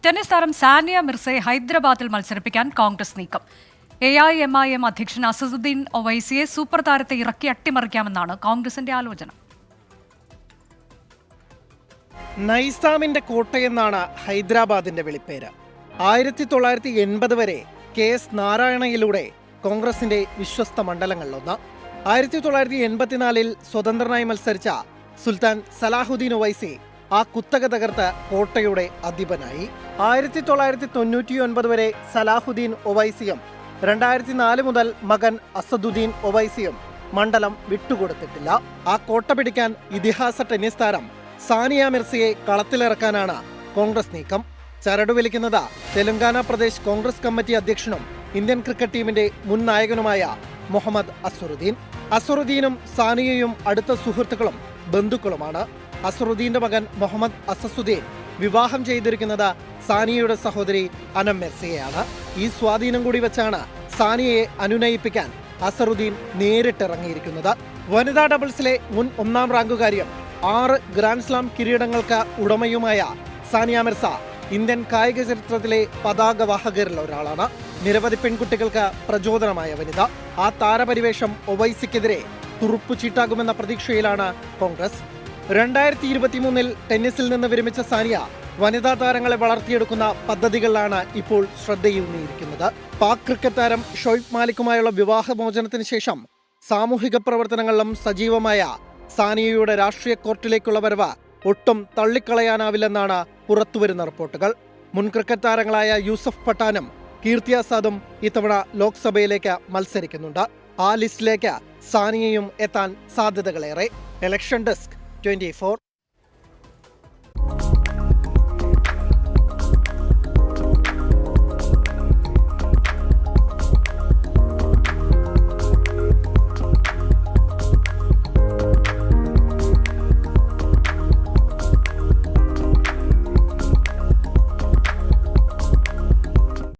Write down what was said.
Tennis താരം സാനിയ മിർസയെ ഹൈദരാബാദിൽ മത്സരിപ്പിക്കാൻ കോൺഗ്രസ് നീക്കം. AIMIM അധ്യക്ഷൻ അസദുദ്ദീൻ ഒവൈസിയെ സൂപ്പർ താരത്തെ ഇറക്കി അട്ടിമറിക്കാമെന്നാണ് കോൺഗ്രസിന്റെ ആലോചന. നൈസാമിന്റെ കോട്ടയെന്നാണ് ഹൈദരാബാദിന്റെ വിളിപ്പേര്. 1980 വരെ KS നാരായണയിലൂടെ കോൺഗ്രസിന്റെ വിശ്വസ്ത മണ്ഡലങ്ങളിലൊന്ന്. 1984 സ്വതന്ത്രനായി മത്സരിച്ച സുൽത്താൻ സലാഹുദ്ദീൻ ഒവൈസി ആ കുത്തക തകർത്ത് കോട്ടയുടെ അധിപനായി. 1999 വരെ സലാഹുദ്ദീൻ ഒവൈസിയും 2004 മുതൽ മകൻ അസദുദ്ദീൻ ഒവൈസിയും മണ്ഡലം വിട്ടുകൊടുത്തിട്ടില്ല. ആ കോട്ട പിടിക്കാൻ ഇതിഹാസ ടെന്നീസ് താരം സാനിയ മിർസയെ കളത്തിലിറക്കാനാണ് കോൺഗ്രസ് നീക്കം. ചരടുവലിക്കുന്നത് തെലങ്കാന പ്രദേശ് കോൺഗ്രസ് കമ്മിറ്റി അധ്യക്ഷനും ഇന്ത്യൻ ക്രിക്കറ്റ് ടീമിന്റെ മുൻ നായകനുമായ മുഹമ്മദ് അസറുദ്ദീൻ. അസറുദ്ദീനും സാനിയയും അടുത്ത സുഹൃത്തുക്കളും ബന്ധുക്കളുമാണ്. അസറുദ്ദീന്റെ മകൻ മുഹമ്മദ് അസസുദ്ദീൻ വിവാഹം ചെയ്തിരിക്കുന്നത് സാനിയയുടെ സഹോദരി അനം മിർസയെയാണ്. ഈ സ്വാധീനം കൂടി വെച്ചാണ് സാനിയയെ അനുനയിപ്പിക്കാൻ അസറുദ്ദീൻ നേരിട്ടിറങ്ങിയിരിക്കുന്നത്. വനിതാ ഡബിൾസിലെ മുൻ 1ാം റാങ്കുകാരിയും 6 ഗ്രാൻഡ് സ്ലാം കിരീടങ്ങൾക്ക് ഉടമയുമായ സാനിയ മിർസ ഇന്ത്യൻ കായിക ചരിത്രത്തിലെ പതാകവാഹകരിൽ ഒരാളാണ്. നിരവധി പെൺകുട്ടികൾക്ക് പ്രചോദനമായ വനിത. ആ താരപരിവേഷം ഒവൈസിക്കെതിരെ തുറുപ്പു ചീട്ടാകുമെന്ന പ്രതീക്ഷയിലാണ് കോൺഗ്രസ്. 2023 ടെന്നീസിൽ നിന്ന് വിരമിച്ച സാനിയ വനിതാ താരങ്ങളെ വളർത്തിയെടുക്കുന്ന പദ്ധതികളിലാണ് ഇപ്പോൾ ശ്രദ്ധയൂന്നിയിരിക്കുന്നത്. പാക് ക്രിക്കറ്റ് താരം ഷോയിബ് മാലിക്കുമായുള്ള വിവാഹമോചനത്തിന് ശേഷം സാമൂഹിക പ്രവർത്തനങ്ങളിലും സജീവമായ സാനിയയുടെ രാഷ്ട്രീയ കോർട്ടിലേക്കുള്ള വരവ് ഒട്ടും തള്ളിക്കളയാനാവില്ലെന്നാണ് പുറത്തുവരുന്ന റിപ്പോർട്ടുകൾ. മുൻ ക്രിക്കറ്റ് താരങ്ങളായ യൂസഫ് പഠാനും കീർത്തി ആസാദും ഇത്തവണ ലോക്സഭയിലേക്ക് മത്സരിക്കുന്നുണ്ട്. ആ ലിസ്റ്റിലേക്ക് സാനിയയും എത്താൻ സാധ്യതകളേറെ. Election desk 24.